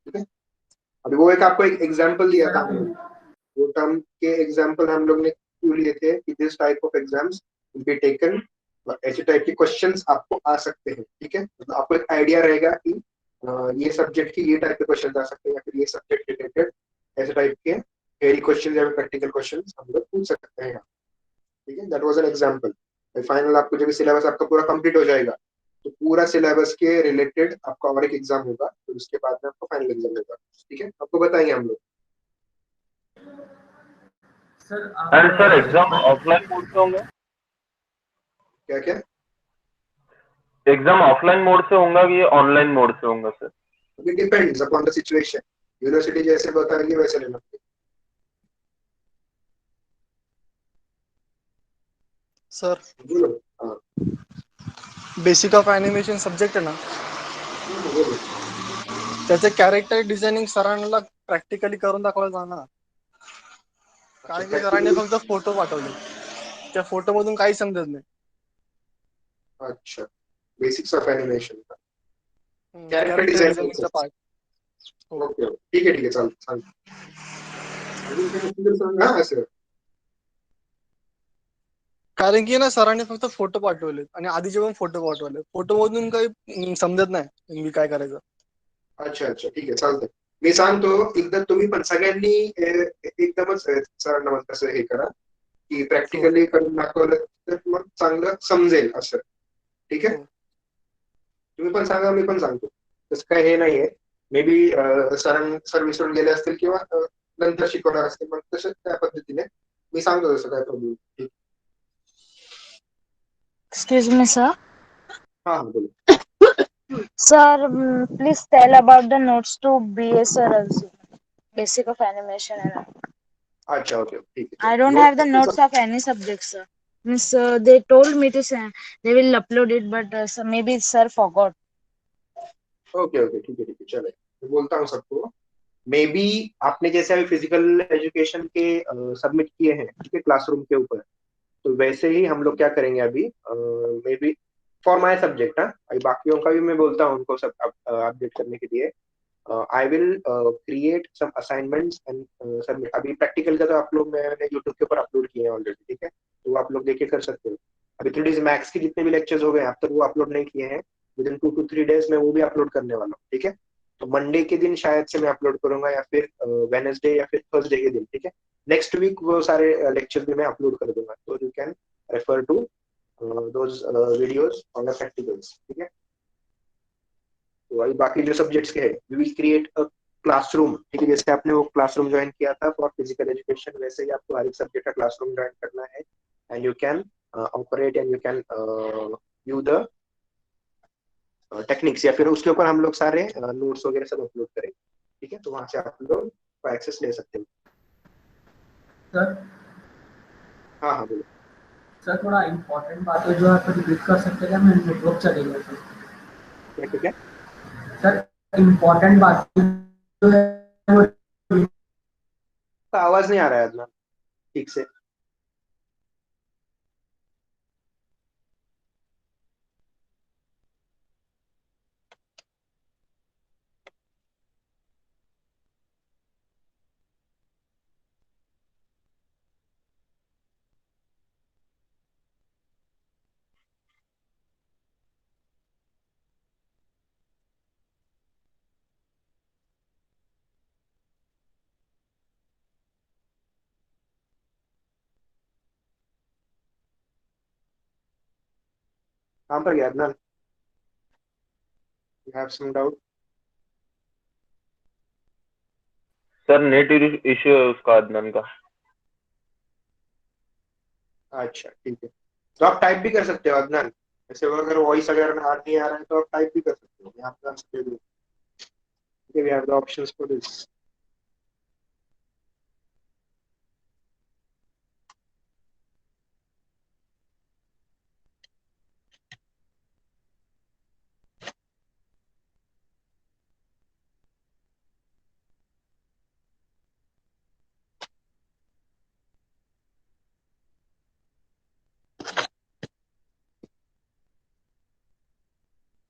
[SPEAKER 1] ठीक है. अभी वो एक आपको एक एग्जांपल दिया था हम लोग, वो टर्म के एग्जांपल हम लोग ने क्यों लिए थे कि this type of exams will be taken, ऐसे टाइप के क्वेश्चंस आपको आ सकते हैं. ठीक है. मतलब आपको एक आइडिया रहेगा कि ये सब्जेक्ट के ये टाइप के क्वेश्चन आ सकते हैं, या फिर ये सब्जेक्ट रिलेटेड ऐसे टाइप के थ्योरी क्वेश्चन या प्रैक्टिकल क्वेश्चन हम लोग पूछ सकते हैं. ठीक है. That was an example. Final आपको जब सिलेबस आपका पूरा कंप्लीट हो जाएगा, तो पूरा सिलेबस के रिलेटेड आपका और एक एग्जाम होगा, फिर उसके बाद में आपको फाइनल एग्जाम होगा. ठीक है. आपको बताएंगे हम लोग.
[SPEAKER 3] सर
[SPEAKER 7] एंड सर
[SPEAKER 3] आप
[SPEAKER 7] एग्जाम ऑफलाइन मोड पे होंगे?
[SPEAKER 1] क्या क्या?
[SPEAKER 7] एग्जाम ऑफलाइन मोड से होगा कि ऑनलाइन मोड से होगा sir?
[SPEAKER 1] It depends upon the situation. University जैसे बताएगी वैसे लेना पड़ेगा।
[SPEAKER 9] सर
[SPEAKER 1] बोलो। हाँ
[SPEAKER 9] बेसिक ऑफ ॲनिमेशन सब्जेक्ट आहे ना,
[SPEAKER 1] बोलो।
[SPEAKER 9] त्याचे कॅरेक्टर डिझायनिंग सरांना प्रॅक्टिकली करून दाखवलं जाणार, कारण की सरांनी फक्त फोटो पाठवले, त्या फोटो मधून काही समजत नाही.
[SPEAKER 1] अच्छा, बेसिक्स ऑफ एनिमेशन का कॅरेक्टर
[SPEAKER 9] कॅरेक्टर
[SPEAKER 1] डिझायनिंगचा
[SPEAKER 9] डिझायनिंगचा पार्ट. हो,
[SPEAKER 1] ओके ओके ठीक आहे चालतं. अजून काय असेल तर सांगा असं.
[SPEAKER 9] कारण की ना सरांनी फक्त फोटो पाठवले आणि आधीचे पण फोटो पाठवले, फोटो मधून काही समजत नाही मी काय करायचं.
[SPEAKER 1] अच्छा अच्छा ठीक आहे चालतंय. मी सांगतो एकदा तुम्ही पण सगळ्यांनी एकदमच सरांना म्हणत असं हे करा की प्रॅक्टिकली करून दाखवलं तर मग चांगलं समजेल असं. ठीक आहे, तुम्ही पण सांगा मी पण सांगतो. तसं काय हे नाहीये. मे बी सर विसरून गेले असतील किंवा नंतर शिकवणार असतील, मग तसं त्या पद्धतीने मी सांगतो तसं काय प्रॉब्लेम. ठीक.
[SPEAKER 2] Excuse me, sir.
[SPEAKER 1] हा हा बोलो.
[SPEAKER 2] Sir, please tell about the notes to BSRLC, Basic of Animation and all.
[SPEAKER 1] अच्छा ओके ठीक आहे.
[SPEAKER 2] I don't have the notes of any subject, sir. Means they told me to send, they will upload it, but so maybe sir forgot.
[SPEAKER 1] Okay okay ठीक है चलो मैं बोलता हूँ सबको. मे बी आपने जैसे अभी फिजिकल एजुकेशन के सबमिट किए हैं ठीक है क्लासरूम के ऊपर, तो वैसे ही हम लोग क्या करेंगे अभी may be for my subject. हाँ अभी बाकियों का भी मैं बोलता हूँ उनको सब अपडेट करने के लिए. I will create some assignments and submit. अभी प्रैक्टिकल का तो आप लोग मैंने यूट्यूब के ऊपर अपलोड किए हैं ऑलरेडी. ठीक है, तो वो आप लोग देखे कर सकते हो. अभी 3 days मैथ्स के जितने भी लेक्चर्स हो गए अब तक वो अपलोड नहीं किए हैं. विद इन 2 to 3 days में वो भी अपलोड करने वाला हूँ. ठीक है, तो मंडे के दिन शायद से मैं अपलोड करूंगा या फिर वेडनेसडे या फिर थर्सडे के दिन. ठीक है, नेक्स्ट वीक वो सारे लेक्चर भी मैं अपलोड कर दूंगा, तो you can refer to those videos on the practicals. ठीक है, तो अभी बाकी जो सब्जेक्ट्स के हैं we will create a classroom. ठीक है, जैसे आपने वो क्लासरूम ज्वाइन किया था फॉर फिजिकल एजुकेशन, वैसे ही आपको हर एक सब्जेक्ट का क्लासरूम ज्वाइन करना है. And you can operate and you can view the techniques, या फिर उसके ऊपर हम लोग सारे नोट्स वगैरह सब अपलोड करेंगे. ठीक है, तो वहां से आप लोग एक्सेस ले सकते हो.
[SPEAKER 3] सर
[SPEAKER 1] हाँ हाँ बोलो.
[SPEAKER 3] सर थोड़ा इम्पोर्टेंट बात है जो आप रिपीट कर सकते हैं, मैं नेटवर्क चलेगा सर.
[SPEAKER 1] क्या क्या क्या
[SPEAKER 3] सर इम्पोर्टेंट बात जो है वो
[SPEAKER 1] का आवाज नहीं आ रहा है अदनान ठीक से. कहाँ पर गया Adnan? You have some doubt?
[SPEAKER 7] Sir net issue है उसका, अदनान का.
[SPEAKER 1] अच्छा ठीक है, तो आप टाइप भी कर सकते हो अदनान. ऐसे अगर वॉइस अगर नहीं आ रहा है तो आप टाइप भी कर सकते हो. मैं आपको आंसर दे दूँ. We have the options for this.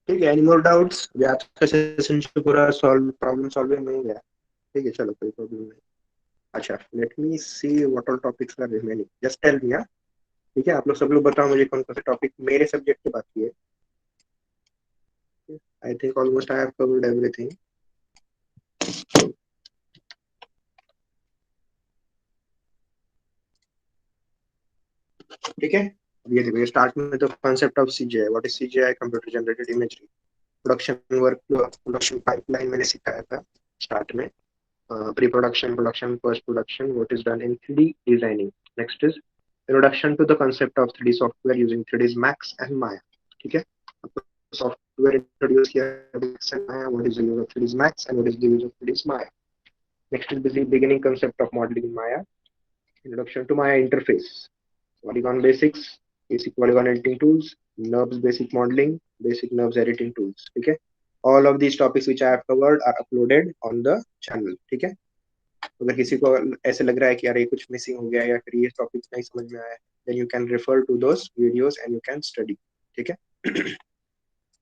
[SPEAKER 1] ठीक है, एनी मोर डाउट्स? आज का सेशन पूरा सॉल्व प्रॉब्लम सॉल्विंग नहीं गया. ठीक है चलो कोई प्रॉब्लम नहीं. अच्छा let me see what all topics are remaining. Just tell me. ठीक है, आप लोग सब लोग बताओ मुझे कौन कौन से टॉपिक मेरे सब्जेक्ट के बाकी है. I think almost I have covered everything. ठीक है, अब ये देखो स्टार्ट में तो concept of CGI. What is CGI? Computer generated imagery. Production work production pipeline मैंने सिखाया था स्टार्ट में. Pre production, production, post production, what is done in 3D designing. Next is introduction to the concept of 3D software using 3ds Max and Maya. ठीक है, software introduce किया है, what is the use of 3ds Max and what is the use of 3ds Maya. Next is the beginning concept of modeling in Maya. Introduction to Maya interface, polygon basics, basic polygon editing tools, NURBS basic modeling, basic NURBS editing tools. ठीक है, all of these topics which I have covered are uploaded on the channel. ठीक है, अगर किसी को ऐसे लग रहा है कि यार ये कुछ मिसिंग हो गया या फिर ये टॉपिक्स नहीं समझ में आया, then you can refer to those videos and you can study. ठीक है,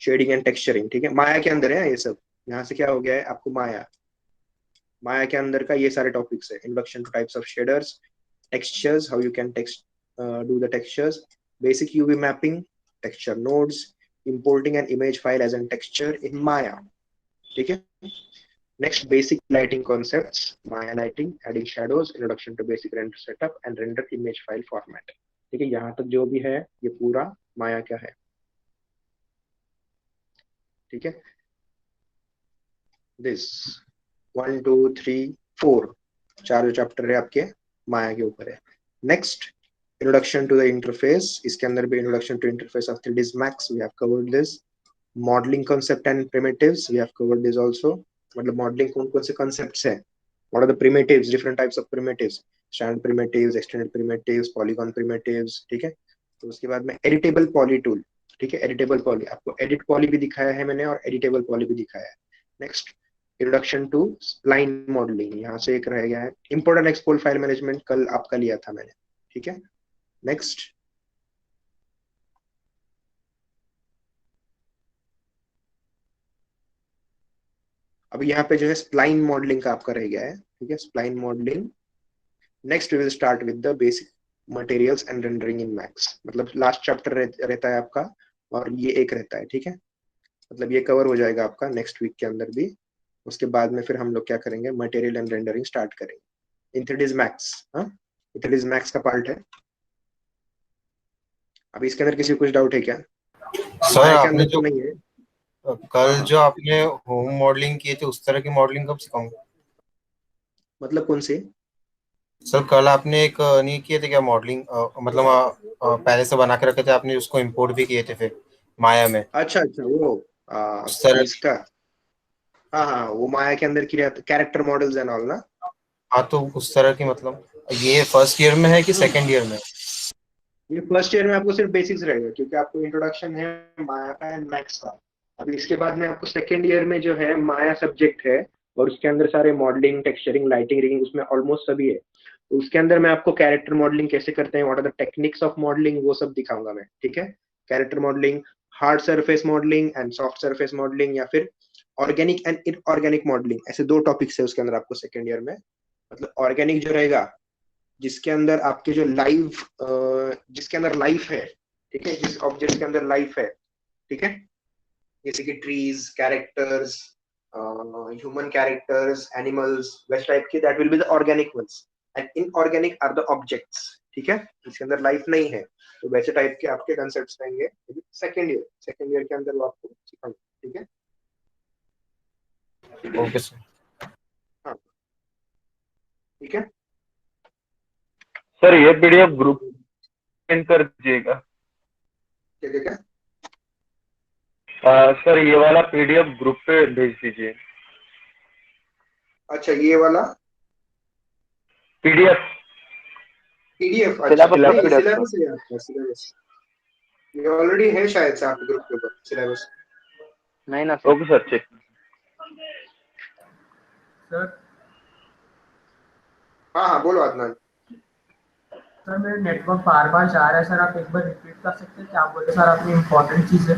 [SPEAKER 1] शेडिंग एंड टेक्सचरिंग. ठीक है, माया के अंदर है ये सब. यहाँ से क्या हो गया है आपको, माया के अंदर का ये सारे टॉपिक्स है. Introduction to types of shaders, textures, how you can do the textures, basic UV mapping, texture nodes, importing an image file as a texture in Maya. ठीक है, next basic lighting concepts, Maya lighting, adding shadows, introduction to basic render setup and render image file format. ठीक है, यहाँ तक जो भी है ये पूरा माया क्या है. ठीक है, दिस 1 2 3 4 चार जो चैप्टर है आपके माया के ऊपर है. Next, introduction to the interface. इसके अंदर भी introduction to interface of 3ds Max, we have covered this. Modelling concept and primitives, we have covered this also. मतलब मॉडलिंग कौन कौन से कॉन्सेप्ट्स हैं, what are the primitives, different types of primitives, standard primitives, extended primitives, polygon primitives. ठीक है, तो उसके बाद में एडिटेबल पॉली टूल. ठीक है, एडिटेबल पॉली, आपको एडिट पॉली भी दिखाया है मैंने और एडिटेबल पॉली भी दिखाया है. Next, introduction to spline modelling, यहाँ से एक रह गया है. Import and export file management कल आपका लिया था मैंने. ठीक है, नेक्स्ट, अभी यहाँ पे जो है स्प्लाइन मॉडलिंग का आपका रह गया है. ठीक है, spline modelling. Next we will start with the basic materials and rendering in Max. मतलब लास्ट चैप्टर रहता है आपका और ये एक रहता है. ठीक है, मतलब ये कवर हो जाएगा आपका नेक्स्ट वीक के अंदर भी. उसके बाद में फिर हम लोग क्या करेंगे, मटेरियल एंड रेंडरिंग स्टार्ट करेंगे इन 3ds Max. हाँ, 3ds Max का पार्ट है. अभी इसके अंदर किसी को कुछ डाउट है क्या?
[SPEAKER 8] सर
[SPEAKER 1] माया के
[SPEAKER 8] आपने
[SPEAKER 1] अंदर
[SPEAKER 8] जो
[SPEAKER 1] तो नहीं है.
[SPEAKER 8] कल जो आपने होम मॉडलिंग किए थे उस तरह की मॉडलिंग कब सिखाऊंगे?
[SPEAKER 1] मतलब कौन सी?
[SPEAKER 8] सर कल आपने एक नहीं किए थे क्या मॉडलिंग, मतलब पहले से बना के रखे थे आपने, उसको इंपोर्ट भी किए थे फिर माया में.
[SPEAKER 1] अच्छा अच्छा, वो
[SPEAKER 8] उस तरह
[SPEAKER 1] इसका, हाँ हाँ, वो माया के अंदर किया कैरेक्टर मॉडल्स एंड ऑल ना.
[SPEAKER 8] हाँ, तो उस तरह की मतलब ये फर्स्ट ईयर में है कि सेकंड ईयर में?
[SPEAKER 1] ये फर्स्ट ईयर में आपको सिर्फ बेसिक्स रहेगा क्योंकि आपको इंट्रोडक्शन है माया का एंड मैक्स का. अभी इसके बाद में आपको सेकंड ईयर में जो है माया सब्जेक्ट है और उसके अंदर सारे मॉडलिंग, टेक्सचरिंग, लाइटिंग, रिगिंग उसमें ऑलमोस्ट सभी है. तो उसके अंदर मैं आपको कैरेक्टर मॉडलिंग कैसे करते हैं, what are the techniques of modelling, वो सब दिखाऊंगा मैं. ठीक है, character modelling, hard surface modelling and soft surface modelling, या फिर ऑर्गेनिक एंड इनऑर्गेनिक मॉडलिंग. ऐसे दो टॉपिक्स है उसके अंदर आपको सेकंड ईयर में. मतलब ऑर्गेनिक जो रहेगा जिसके अंदर आपके जो लाइव, जिसके अंदर लाइफ है. ठीक है, जिस ऑब्जेक्ट के अंदर लाइफ है. ठीक है, जैसे कि trees, characters, human characters, animals, वैसे टाइप के, that will be the organic ones. And inorganic are the objects. ठीक है, जिसके अंदर लाइफ नहीं है, तो वैसे टाइप के आपके कंसेप्ट्स रहेंगे सेकंड ईयर के अंदर वो आपको सिखाएंगे. ठीक है,
[SPEAKER 8] ओके सर.
[SPEAKER 1] हाँ ठीक है.
[SPEAKER 7] सर ये पीडीएफ ग्रुप सेंड कर दीजिएगा.
[SPEAKER 1] क्या क्या क्या?
[SPEAKER 7] सर ये वाला पीडीएफ ग्रुप पे भेज दीजिए.
[SPEAKER 1] अच्छा, ये वाला
[SPEAKER 7] पीडीएफ.
[SPEAKER 1] पीडीएफ. अच्छा,
[SPEAKER 4] सिलेबस
[SPEAKER 1] नहीं,
[SPEAKER 4] PDF का.
[SPEAKER 1] सिलेबस है आपका, सिलेबस ये ऑलरेडी है शायद से आपके ग्रुप के ऊपर सिलेबस.
[SPEAKER 4] नहीं ना sir.
[SPEAKER 7] Okay sir, check.
[SPEAKER 3] Sir
[SPEAKER 1] हाँ हाँ, बोलो अदनान.
[SPEAKER 3] सर मेरे नेटवर्क बार बार जा रहा है सर, आप एक बार रिपीट कर सकते हैं क्या आप बोले सर, आपकी इम्पोर्टेंट चीज़ है.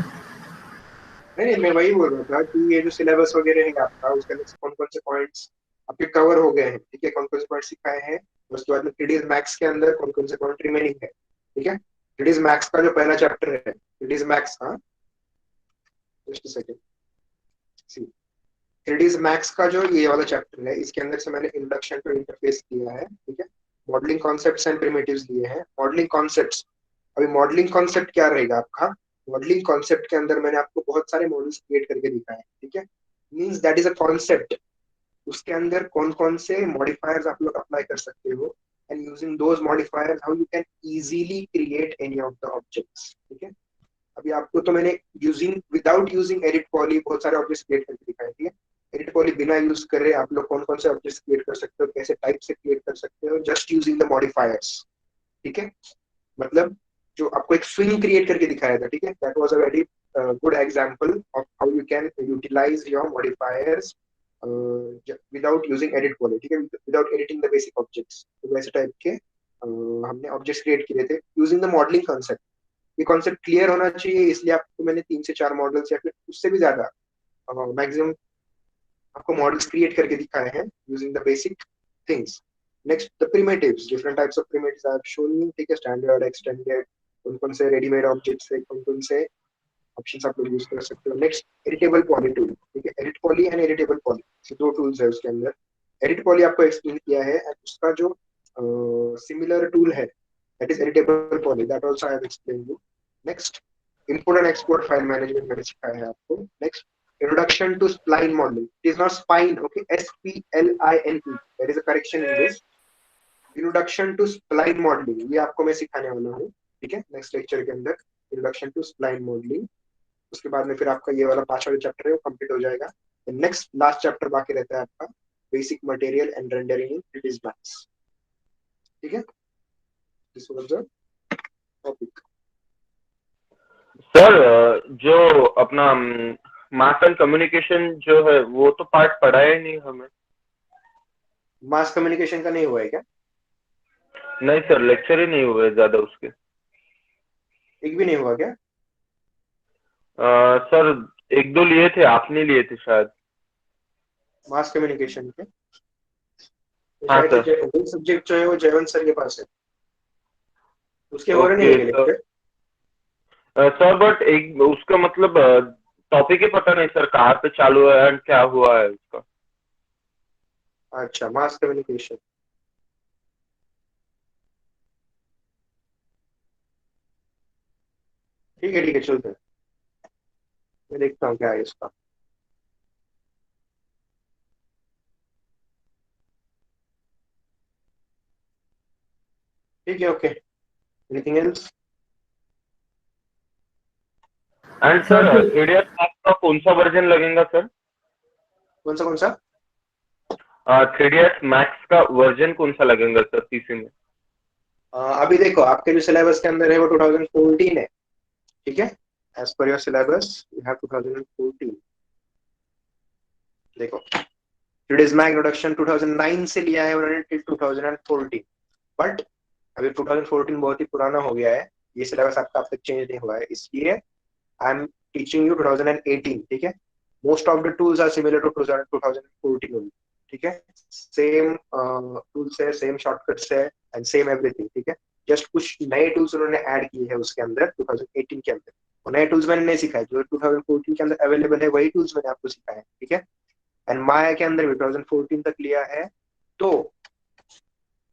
[SPEAKER 1] नहीं, मैं वही बोल रहा था कि ये जो सिलेबस वगैरह है आपका, उसके अंदर कौन कौन से पॉइंट्स आपके कवर हो गए हैं. ठीक है, कौन कौन से पॉइंट सिखाए हैं. उसके बाद में 3ds Max के अंदर कौन कौन से पॉइंट रिमेनिंग है. ठीक है, 3ds Max का जो पहला चैप्टर है, 3ds Max, हाँ जस्ट सेकंड, सी 3ds Max का जो ये वाला चैप्टर है, इसके अंदर से मैंने इंट्रोडक्शन टू इंटरफेस दिया है. ठीक है, मॉडलिंग कॉन्सेप्ट्स एंड प्रिमिटिव्स दिए हैं. मॉडलिंग कॉन्सेप्ट्स, अभी मॉडलिंग कॉन्सेप्ट क्या रहेगा आपका, मॉडलिंग कॉन्सेप्ट के अंदर मैंने आपको बहुत सारे मॉडल्स क्रिएट करके दिखाए हैं. ठीक है, means that is a concept. उसके अंदर कौन कौन से मॉडिफायर्स आप लोग अप्लाई कर सकते हो, and using those modifiers how you can easily create any of the objects. ठीक है, अभी आपको तो मैंने विदाउट यूजिंग एडिट पॉली बहुत सारे ऑब्जेक्ट्स क्रिएट करके दिखाए थे। एडिट पॉली बिना यूज कर रहे आप लोग कौन कौन से ऑब्जेक्ट्स क्रिएट कर सकते हो, कैसे टाइप से क्रिएट कर सकते हो, जस्ट यूजिंग द मॉडिफायर्स। ठीक है, मतलब जो आपको एक स्विंग क्रिएट करके दिखाया था, ठीक है, that was a very good example of how you can utilise your modifiers without using edit poly. ठीक है, without editing the basic objects. तो वैसे टाइप के हमने ऑब्जेक्ट्स क्रिएट किए थे यूजिंग द मॉडलिंग कॉन्सेप्ट। ये कॉन्सेप्ट क्लियर होना चाहिए, इसलिए आपको मैंने 3 से 4 मॉडल्स या फिर उससे भी ज्यादा मैक्सिमम आपको मॉडल्स क्रिएट करके दिखाए हैं using the basic things. Next the primitives, different types of primitives I have shown you. ठीक है, स्टैंडर्ड, एक्सटेंडेड, कौन कौन से रेडीमेड ऑब्जेक्ट्स है, कौन कौन से ऑप्शंस आप लोग यूज कर सकते हो। Next editable poly tool. ठीक है, edit poly and editable poly, ये दो टूल्स है उसके अंदर। एडिट पॉली आपको एक्सप्लेन किया है एंड उसका जो सिमिलर टूल है that is editable poly, that also I have explain you. Next import and export file management मैंने सिखाया है आपको। Next introduction to spline modeling, it is not spine, okay, spline, there is a correction in this। introduction to spline modeling ये आपको मैं सिखाने वाला हूँ। ठीक है, नेक्स्ट लेक्चर के अंदर introduction to spline modeling। उसके बाद में फिर आपका ये वाला 5वां चैप्टर है वो कंप्लीट हो जाएगा। नेक्स्ट लास्ट चैप्टर बाकी रहता है आपका basic material and rendering in 3D Max। ठीक है, this was the topic.
[SPEAKER 7] Sir जो अपना मास एंड कम्युनिकेशन जो है वो तो पार्ट पढ़ा ही नहीं हमें।
[SPEAKER 1] मास कम्युनिकेशन का नहीं हुआ है क्या?
[SPEAKER 7] नहीं सर, लेक्चर ही नहीं हुए ज्यादा उसके।
[SPEAKER 1] एक भी नहीं हुआ क्या?
[SPEAKER 7] सर एक दो लिए थे, आपने लिए थे शायद।
[SPEAKER 1] मास कम्युनिकेशन के तो
[SPEAKER 7] हाँ
[SPEAKER 1] शायद
[SPEAKER 7] सर।
[SPEAKER 1] वही सब्जेक्ट जो है वो जयवंत सर के पास है, उसके हो रहे नहीं
[SPEAKER 7] ओके
[SPEAKER 1] है लेक्चर।
[SPEAKER 7] सर, बट एक उसका मतलब टॉपिक ही पता नहीं सर, कहाँ पे चालू है एंड क्या हुआ है उसका।
[SPEAKER 1] अच्छा, मास कम्युनिकेशन। ठीक है चलते हैं, मैं देखता हूँ क्या है इसका। ठीक है, okay, anything else?
[SPEAKER 7] And sir 3ds max का कौन सा वर्जन लगेगा सर?
[SPEAKER 1] कौन सा?
[SPEAKER 7] 3ds मैक्स का वर्जन कौन सा लगेगा सर पीसी में?
[SPEAKER 1] अभी देखो आपके जो सिलेबस के अंदर है वो 2014 है। ठीक है, as per your syllabus you have 2014। देखो टुडेज मैक इंट्रोडक्शन 2009 से लिया है उन्होंने टिल 2014, बट अभी 2014 बहुत ही पुराना हो गया है, ये सिलेबस आपका अब तक चेंज नहीं हुआ है, इसलिए आई एम टीचिंग यू 2018। ठीक है, most of the tools are similar to 2014 only। ठीक है, सेम टूल्स है, सेम शॉर्टकट्स है एंड सेम एवरीथिंग। ठीक है, जस्ट कुछ नए टूल्स उन्होंने ऐड किए हैं उसके अंदर 2018 के अंदर, और नए टूल्स मैंने नहीं सिखाए, जो 2014 के अंदर अवेलेबल है वही टूल्स मैंने आपको सिखाए। ठीक है, एंड माया के अंदर भी 2014 तक लिया है। तो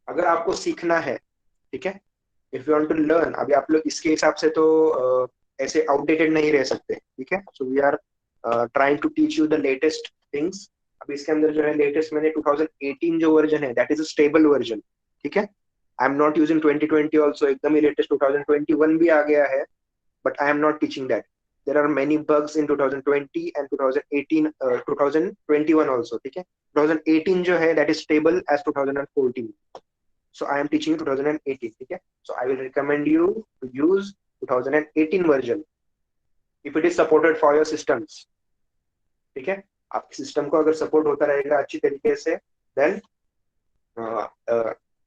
[SPEAKER 1] अगर आपको सीखना है, ठीक है, if you want to learn, अभी आप लोग इसके हिसाब से तो ऐसे आउटडेटेड नहीं रह सकते। ठीक है, so we are trying to teach you the latest things. अभी इसके अंदर जो है लेटेस्ट मैंने 2018 जो वर्जन है that is a stable version. ठीक है, I am not using 2020 also, एकदम ही लेटेस्ट 2021 भी आ गया है, but I am not teaching that. there are many bugs in 2020 and 2018 2021 also। ठीक है, 2018 जो है that is stable as 2014, so I am teaching you 2018। ठीक है, so I will recommend you to use 2018 version if it is supported for your systems। ठीक है, आपके system को अगर सपोर्ट होता रहेगा अच्छी तरीके से then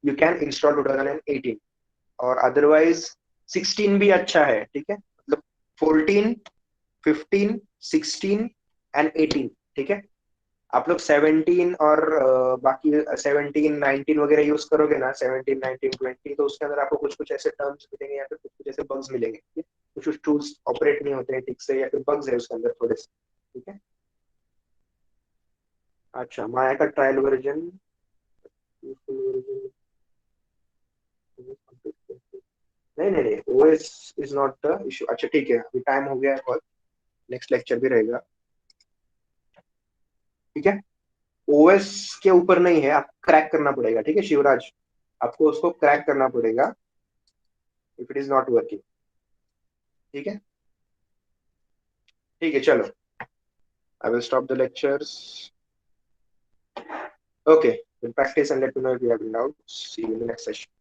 [SPEAKER 1] you can install 2018, और अदरवाइज 16 भी अच्छा है। ठीक है, मतलब 14 15 16 एंड 18। ठीक है, आप लोग 17 और बाकी 17 19 वगैरह यूज करोगे ना, 17 19 20, तो उसके अंदर आपको कुछ कुछ ऐसे टर्म्स मिलेंगे या फिर कुछ कुछ ऐसे बग्स मिलेंगे। कुछ कुछ टूल्स ऑपरेट नहीं होते हैं ठीक से, या फिर बग्स है उसके अंदर थोड़े से। ठीक है, अच्छा, माया का ट्रायल वर्जन नहीं OS is not the issue. अच्छा ठीक है, अभी टाइम हो गया है बहुत, नेक्स्ट लेक्चर भी रहेगा। ठीक है, ओएस के ऊपर नहीं है, आप क्रैक करना पड़ेगा। ठीक है शिवराज, आपको उसको क्रैक करना पड़ेगा if it is not working. ठीक है, ठीक है, चलो, I will stop the lectures. Okay, we'll practice and let me know if you have any doubts. See you in the next session.